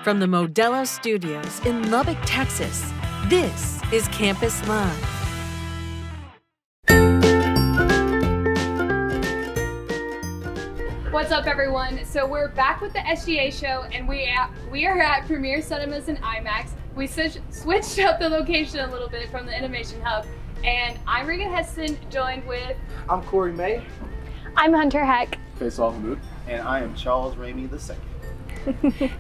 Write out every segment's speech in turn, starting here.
From the Modelo Studios in Lubbock, Texas, this is Campus Live. What's up, everyone? So we're back with the SGA show, and we are at Premier Cinemas and IMAX. We switched up the location a little bit from the Innovation Hub, and I'm Regan Heston, joined with... I'm Corey May. I'm Hunter Heck. Faisal Hamoud. And I am Charles Ramey II.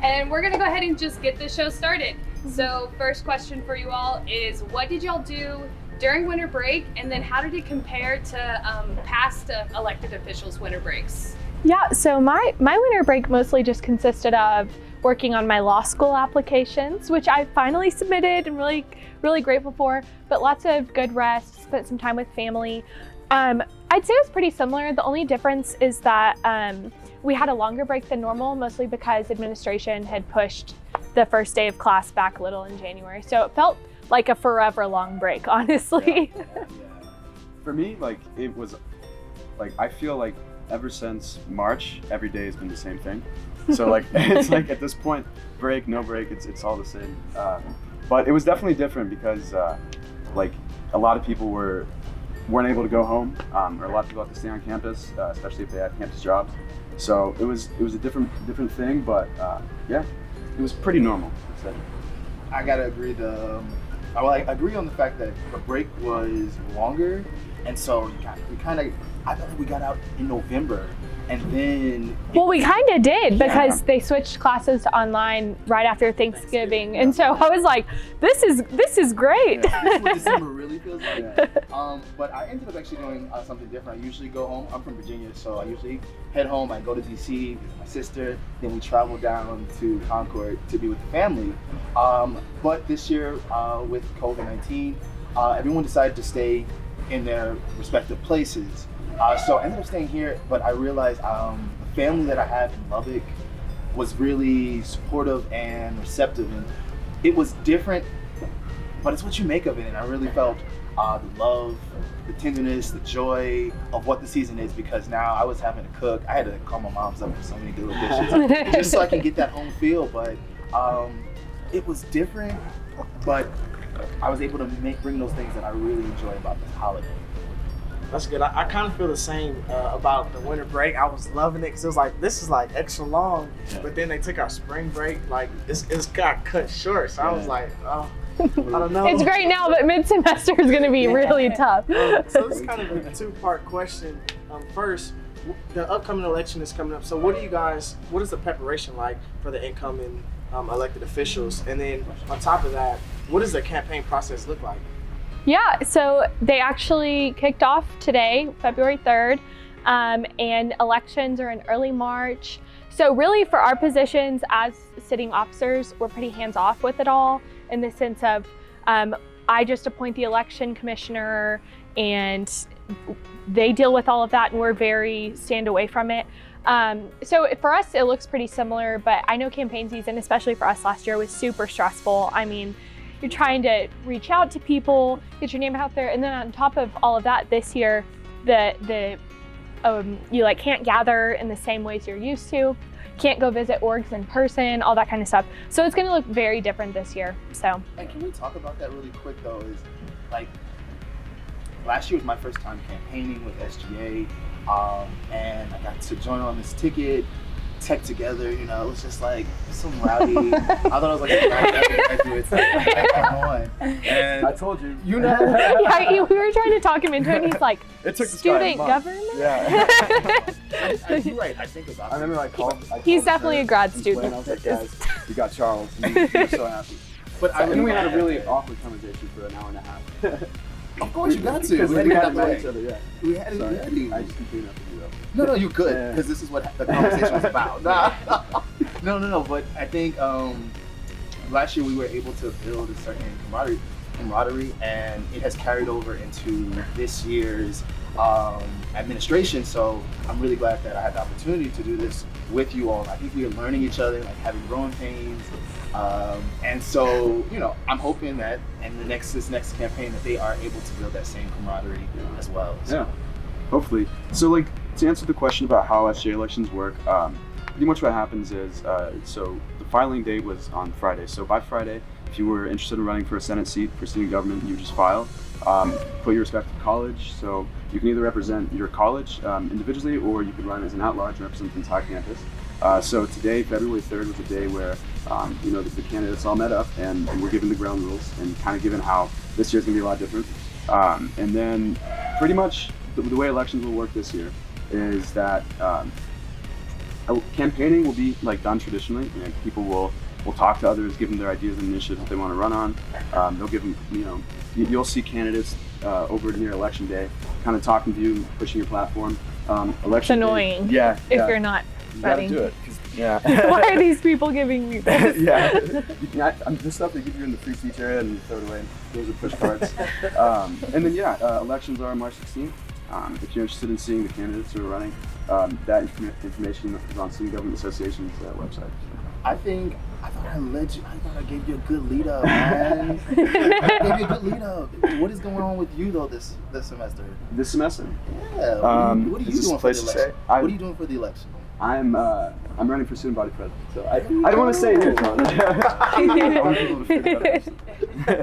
And we're gonna go ahead and just get the show started. So first question for you all is, what did y'all do during winter break, and then how did it compare to past elected officials' winter breaks? Yeah, so my winter break mostly just consisted of working on my law school applications, which I finally submitted and really grateful for, but lots of good rest, spent some time with family. I'd say it was pretty similar. The only difference is that we had a longer break than normal, mostly because administration had pushed the first day of class back a little in January. So it felt like a forever long break, honestly. Yeah. For me, it was I feel like ever since March, every day has been the same thing. So it's at this point, break, no break, it's all the same. But it was definitely different because a lot of people weren't able to go home, or a lot of people had to stay on campus, especially if they had campus jobs. So it was a different thing, but yeah, it was pretty normal. I gotta agree. I agree on the fact that the break was longer, and so I thought we got out in November, and then... Well, we kind of did, because they switched classes to online right after Thanksgiving. And so I was like, this is great. Yeah, this is what December really feels like. Yeah. But I ended up actually doing something different. I usually go home. I'm from Virginia, so I usually head home. I go to DC, visit my sister, then we travel down to Concord to be with the family. But this year, with COVID-19, everyone decided to stay in their respective places. So I ended up staying here, but I realized the family that I have in Lubbock was really supportive and receptive, and it was different, but it's what you make of it. And I really felt the love, the tenderness, the joy of what the season is, because now I was having to cook. I had to call my mom's up for so many good dishes just so I can get that home feel. But it was different, but I was able to bring those things that I really enjoy about this holiday. That's good. I kind of feel the same about the winter break. I was loving it because it was like, this is like extra long, but then they took our spring break, it's got cut short. So I was like, oh, I don't know. It's great now, but mid-semester is going to be really tough. So it's kind of a two-part question. First, the upcoming election is coming up. So what is the preparation like for the incoming elected officials? And then on top of that, what does the campaign process look like? Yeah, so they actually kicked off today, February 3rd, and elections are in early March. So really for our positions as sitting officers, we're pretty hands-off with it all, in the sense of I just appoint the election commissioner and they deal with all of that, and we're very stand away from it. So for us, it looks pretty similar, but I know campaign season, especially for us last year, was super stressful. I mean, you're trying to reach out to people, get your name out there, and then on top of all of that, this year, you can't gather in the same ways you're used to, can't go visit orgs in person, all that kind of stuff. So it's going to look very different this year. So. And can we talk about that really quick though? Is last year was my first time campaigning with SGA, and I got to join on this ticket. Tech together, it was just like some rowdy. I thought it was like a graduate. Come on. And I told you. Yeah, we were trying to talk him into it, and he's like, it took student government? Yeah. You're right. I think about it. I remember I called He's definitely a grad student. I was like, guys, we got Charles. And he was so happy. And we had a really awkward conversation for an hour and a half. Of course you got to. Because we got to know each other, We had it ready. I just complained after you though. No, you good, because this is what the conversation was about. No, but I think last year we were able to build a certain camaraderie, and it has carried over into this year's administration. So I'm really glad that I had the opportunity to do this with you all. I think we are learning each other, having growing pains. And so, I'm hoping that in this next campaign that they are able to build that same camaraderie as well. So. Yeah, hopefully. So to answer the question about how SGA elections work, pretty much what happens is, so the filing date was on Friday. So by Friday, if you were interested in running for a Senate seat for student government, you would just file, put your respective college. So you can either represent your college individually, or you could run as an at-large and represent the entire campus. So today, February 3rd, was a day where the candidates all met up and we're given the ground rules and kind of given how this year's gonna be a lot different. And then pretty much the way elections will work this year is that campaigning will be like done traditionally. People will talk to others, give them their ideas and initiatives that they want to run on. They'll give them, you'll see candidates over near election day, kind of talking to you, pushing your platform. It's Election annoying. Day, If you're not you gotta running. do it. Yeah. Why are these people giving me this? Yeah. The stuff they give you in the free speech area and you throw it away. Those are push cards. And then elections are March 16th. If you're interested in seeing the candidates who are running, that information is on Student Government Association's website. I thought I gave you a good lead up, man. I gave you a good lead up. What is going on with you though this semester? This semester? Yeah. What are you doing for the election? What are you doing for the election? I'm running for student body president, so I don't want to say it here. I want people to figure that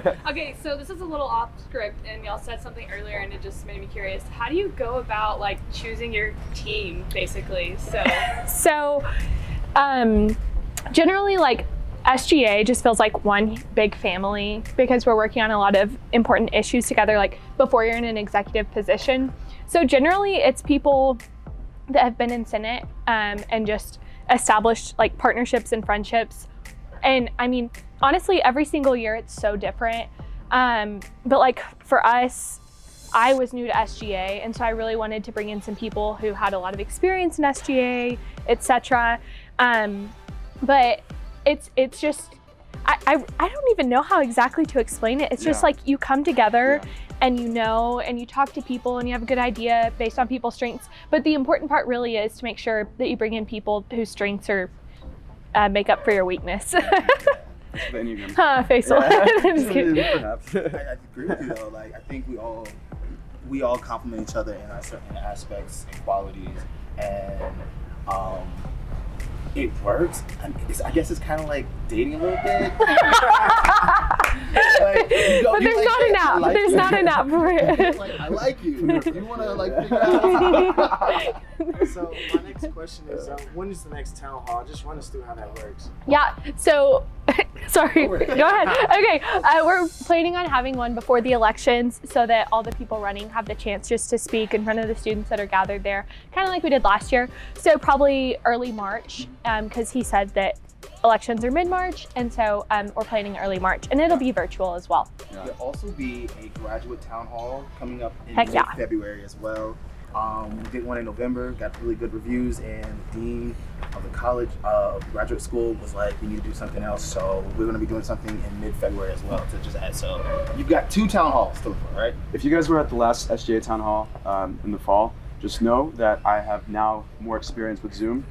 out. Okay, so this is a little off script, and y'all said something earlier, and it just made me curious. How do you go about like choosing your team, basically? So, generally, like SGA just feels like one big family because we're working on a lot of important issues together. Like before you're in an executive position, so generally it's people that have been in Senate and just established like partnerships and friendships. And I mean, honestly, every single year it's so different. But like for us, I was new to SGA, and so I really wanted to bring in some people who had a lot of experience in SGA, etc. But it's just, I don't even know how exactly to explain it. It's just like you come together and and you talk to people and you have a good idea based on people's strengths. But the important part really is to make sure that you bring in people whose strengths are make up for your weakness. Facial. I'm just kidding. I agree with you though. Like I think we all complement each other in our certain aspects and qualities, and it works. I guess it's kind of like dating a little bit. But there's not an app. There's not an app for it. Like, I like you. You want to like figure out. So my next question is, when is the next town hall? Just run us through how that works. Yeah. So, sorry. Go ahead. Okay. We're planning on having one before the elections so that all the people running have the chance just to speak in front of the students that are gathered there, kind of like we did last year. So probably early March, because he said that elections are mid-March, and so we're planning early March, and it'll be virtual as well. There'll also be a graduate town hall coming up in February as well. We did one in November, got really good reviews, and the dean of the college graduate school was like, we need to do something else, so we're going to be doing something in mid-February as well to just add. So you've got 2 town halls to look for, right? If you guys were at the last SGA town hall in the fall, just know that I have now more experience with Zoom.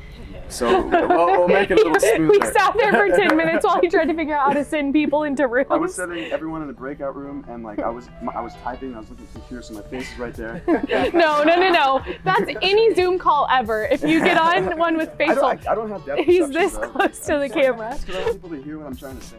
So we'll make it a little smoother. We sat there for 10 minutes while he tried to figure out how to send people into rooms. I was sending everyone in the breakout room, and like I was typing, I was looking at the computer, so my face is right there. No. That's any Zoom call ever. If you get on one with facial, I don't have depth he's perception, this though. close to the camera. Because I want people to hear what I'm trying to say.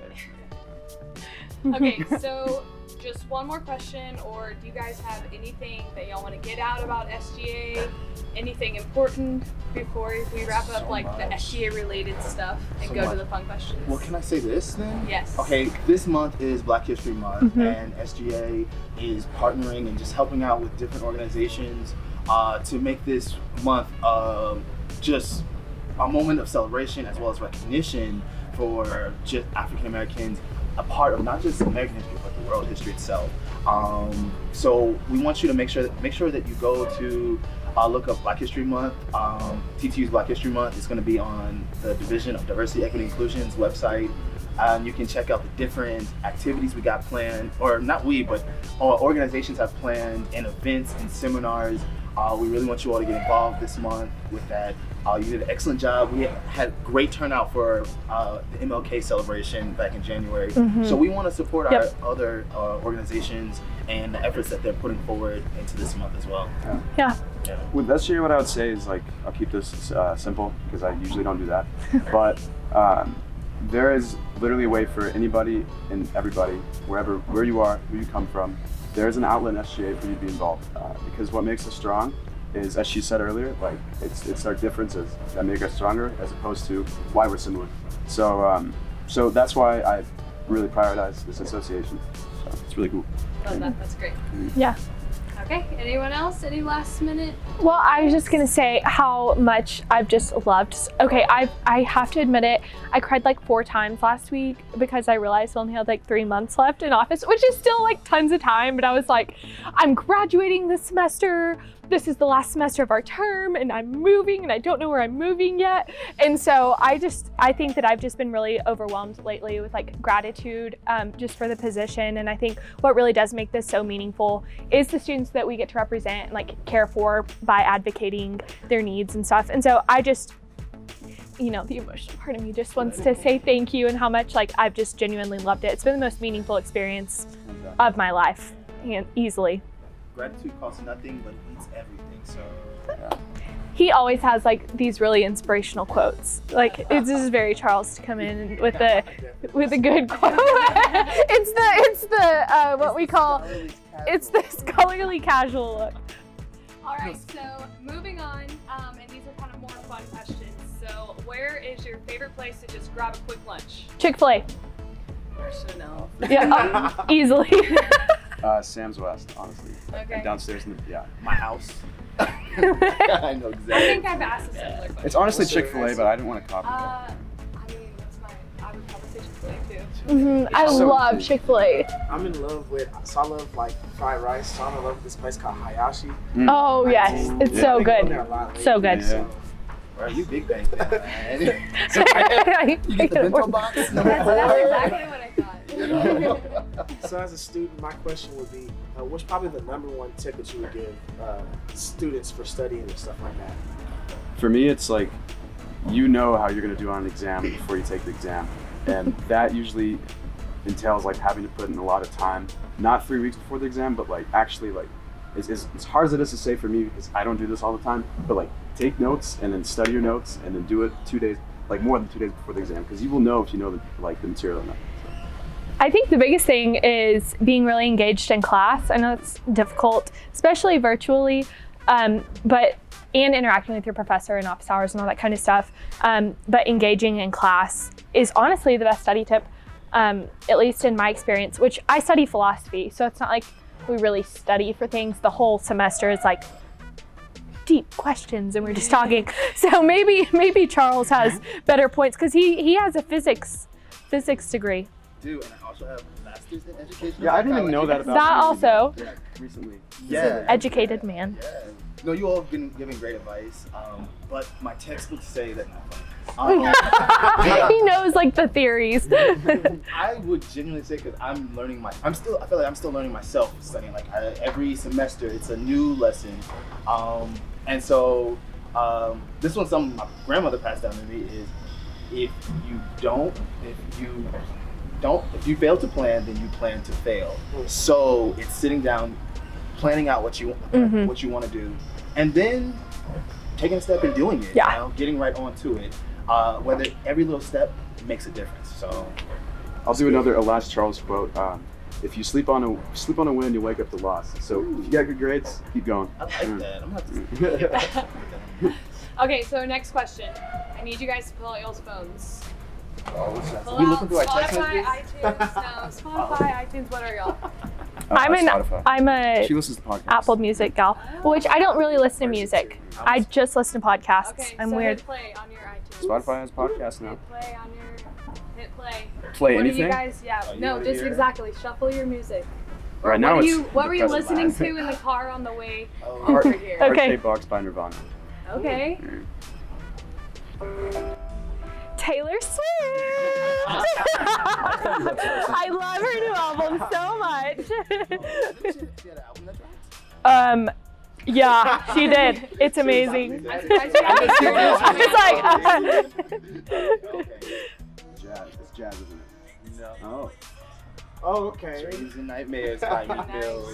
Okay, so just one more question, or do you guys have anything that y'all want to get out about SGA? Anything important before we wrap up, like the SGA related stuff and go to the fun questions? Well, can I say this then? Yes. Okay, this month is Black History Month, and SGA is partnering and just helping out with different organizations to make this month just a moment of celebration as well as recognition for just African Americans, a part of not just American history but the world history itself. So we want you to make sure that you go to look up Black History Month. TTU's Black History Month is going to be on the Division of Diversity, Equity, Inclusion's website. You can check out the different activities we got planned, or not we, but organizations have planned, and events and seminars. We really want you all to get involved this month with that. You did an excellent job. We had great turnout for the MLK celebration back in January. So we want to support our other organizations and the efforts that they're putting forward into this month as well. Yeah. With SGA, what I would say is like, I'll keep this simple because I usually don't do that. But there is literally a way for anybody and everybody, where you are, who you come from, there's an outlet in SGA for you to be involved. Because what makes us strong is, as she said earlier, like it's our differences that make us stronger as opposed to why we're similar. So so that's why I really prioritize this association. So it's really cool. Love that. That's great. Yeah. Okay. Anyone else? Any last minute? Well, I was just gonna say how much I've just loved. Okay, I have to admit it. I cried like 4 times last week because I realized I only had like 3 months left in office, which is still like tons of time. But I was like, I'm graduating this semester. This is the last semester of our term, and I'm moving, and I don't know where I'm moving yet. And so I think that I've just been really overwhelmed lately with like gratitude just for the position. And I think what really does make this so meaningful is the students that we get to represent and like care for by advocating their needs and stuff. And so I just, the emotional part of me just wants to say thank you and how much like I've just genuinely loved it. It's been the most meaningful experience of my life, easily. Gratitude costs nothing but eats everything. So He always has like these really inspirational quotes. Like it's just very Charles to come in with a good quote. it's the what we call it's the scholarly casual look. All right. So moving on, and these are kind of more fun questions. So where is your favorite place to just grab a quick lunch? Chick-fil-A. I should know. Yeah, easily. Sam's West, honestly. Okay. And downstairs in my house. I know exactly. I think I've asked a similar question. It's honestly What's your Chick-fil-A, but I didn't want to copy I mean, I would probably say Chick-fil-A too. I So love good. Chick-fil-A. I'm in love with, so I love like fried rice. So I'm in love with this place called Hayashi. Oh yes, it's so I've been going good. there a lot lately, So good. Yeah. so- Bro, you big bang fan, man. You I get the bento box. Number That's 4. exactly what I thought. So as a student, my question would be, what's probably the #1 tip that you would give students for studying and stuff like that? For me, it's like, you know how you're going to do on an exam before you take the exam. And that usually entails like having to put in a lot of time, not 3 weeks before the exam, but like actually like, it's as hard as it is to say for me because I don't do this all the time, but like take notes and then study your notes and then do it 2 days, like more than 2 days before the exam, because you will know if you know the material or not. I think the biggest thing is being really engaged in class. I know it's difficult, especially virtually, and interacting with your professor in office hours and all that kind of stuff. But engaging in class is honestly the best study tip, at least in my experience, which I study philosophy. So it's not like we really study for things. The whole semester is like deep questions and we're just talking. So maybe Charles has better points because he has a physics degree. Dude, and I also have a master's in education. Yeah, I didn't even know that about That you, also. Yeah, recently. Yeah. Educated man. Yeah. No, you all have been giving great advice, but my textbooks say that. He knows like the theories. I would genuinely say because I feel like I'm still learning myself studying. Like every semester, it's a new lesson, and so this one's something my grandmother passed down to me is if you fail to plan, then you plan to fail. So it's sitting down, planning out what you want to do, and then taking a step and doing it. Yeah. Getting right onto it. Whether every little step makes a difference. So I'll do a last Charles quote. If you sleep on a win, you wake up to loss. So if you got good grades, keep going. I like that. I'm gonna have to. Okay, so next question. I need you guys to pull out y'all's phones. Pull We out looking through our text Spotify, messages? iTunes. No, Spotify, iTunes. What are y'all? Spotify. I'm a She listens to podcasts. Apple Music gal, which I don't really listen to music. I just listen to podcasts. Okay, I'm so weird. hit play on your iTunes. Spotify has podcasts now. Hit play on your. Hit play. Play What anything? are you guys? Yeah. Are you No, right just here? exactly. Shuffle your music. Right now what it's What were you Depressing listening Live. to in the car on the way Oh. over here? Okay. Heart-Shaped Box by Nirvana. Okay. Taylor Swift. I love her new album so much. She had an album that dropped? Yeah, she did. It's amazing. I'm surprised you haven't heard it. It's like Okay. Jazz. It's jazz, isn't it? No. Oh. Oh, okay. Dreams and Nightmares by Meek Mill.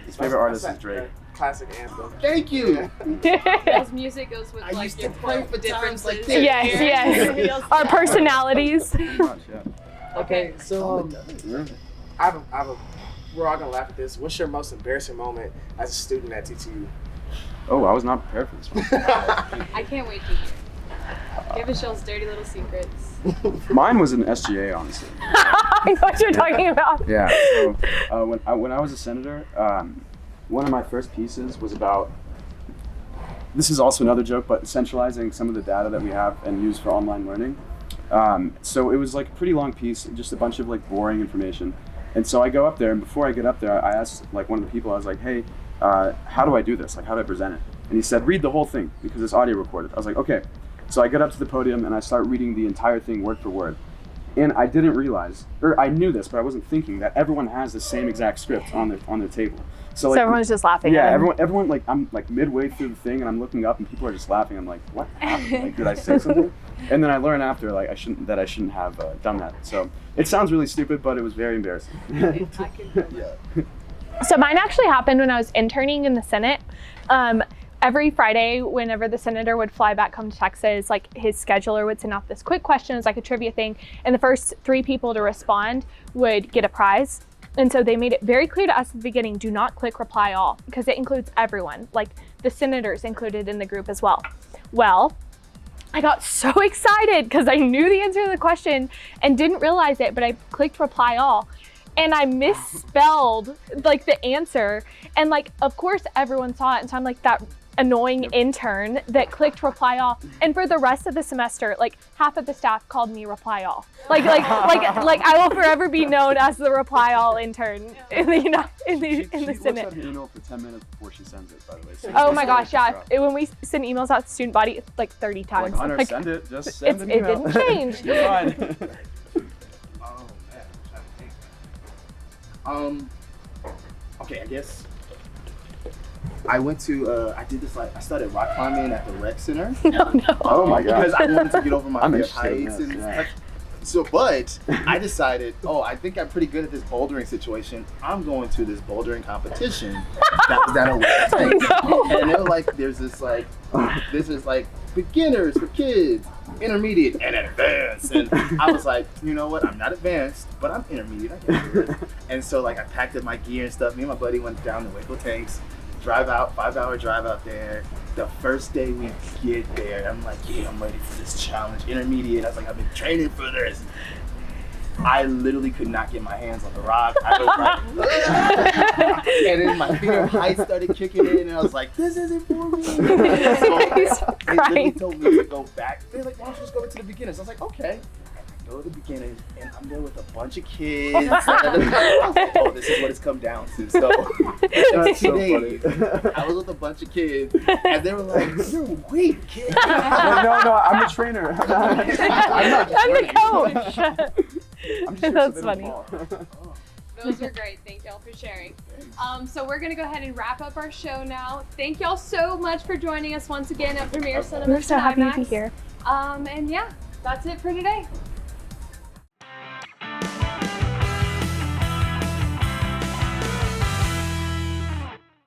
His favorite artist is Drake. Classic anthem. Thank you. Y'all's music goes with I like used your to play for times like this. Yes. Our personalities. Pretty much, yeah. Okay, so I have a. We're all gonna laugh at this. What's your most embarrassing moment as a student at TTU? Oh, I was not prepared for this one. I can't wait to hear. Give us y'all's dirty little secrets. Mine was an SGA, honestly. I know what you're talking about. Yeah. So when I was a senator, one of my first pieces was about. This is also another joke, but centralizing some of the data that we have and use for online learning. So it was like a pretty long piece, just a bunch of like boring information. And so I go up there, and before I get up there, I asked like one of the people, I was like, hey, how do I do this? Like, how do I present it? And he said, read the whole thing because it's audio recorded. I was like, okay. So I get up to the podium and I start reading the entire thing word for word. And I didn't realize, or I knew this, but I wasn't thinking that everyone has the same exact script on their table. So like, everyone's just laughing. yeah, at him. everyone like, I'm like midway through the thing and I'm looking up and people are just laughing. I'm like, what happened? Like, did I say something? And then I learn after like I shouldn't have done that. So it sounds really stupid, but it was very embarrassing. I can So mine actually happened when I was interning in the Senate. Every Friday, whenever the senator would fly back home to Texas, like his scheduler would send out this quick question as like a trivia thing, and the first 3 people to respond would get a prize. And so they made it very clear to us at the beginning, do not click reply all, because it includes everyone, like the senators included in the group as well. Well, I got so excited because I knew the answer to the question and didn't realize it, but I clicked reply all. And I misspelled like the answer. And like, of course everyone saw it. And so I'm like that annoying intern that clicked reply all. And for the rest of the semester, like half of the staff called me reply all. Like I will forever be known as the reply all intern in the She Senate. looks at an email for 10 minutes before she sends it, by the way. So Oh my gosh, yeah. When we send emails out to student body, it's like 30 times. Like, Hunter, Like, send it. Just send an it email. didn't change. You're fine. Oh man, I'm trying to think. Okay, I guess I went to I did this like I started rock climbing at the rec center. Oh my god. Because I wanted to get over my I'm fear of interested in heights this, and yeah. so, but I decided, I think I'm pretty good at this bouldering situation. I'm going to this bouldering competition that was down at West Texas. And they were like, this is like beginners for kids, intermediate, and advanced. And I was like, you know what? I'm not advanced, but I'm intermediate. I can do it. And so like I packed up my gear and stuff. Me and my buddy went down to Waco Tanks, drive out, 5-hour drive out there. The first day we get there, I'm like, yeah, I'm ready for this challenge. Intermediate. I was like, I've been training for this. I literally could not get my hands on the rock. I was like, and then my fear of height started kicking in, and I was like, this isn't for me. So they literally told me to go back. They're like, why don't you just go to the beginners? I was like, okay. I go to the beginners, and I'm there with a bunch of kids. I was like, oh, this is what it's come down to. So, That's so today, funny. I was with a bunch of kids, and they were like, you're weak, kid. No, I'm the trainer. I'm I'm the coach. I'm just That's funny. Those are great. Thank y'all for sharing. So we're gonna go ahead and wrap up our show now. Thank y'all so much for joining us once again at Premier Cinema. We're so happy to be here. And yeah, that's it for today.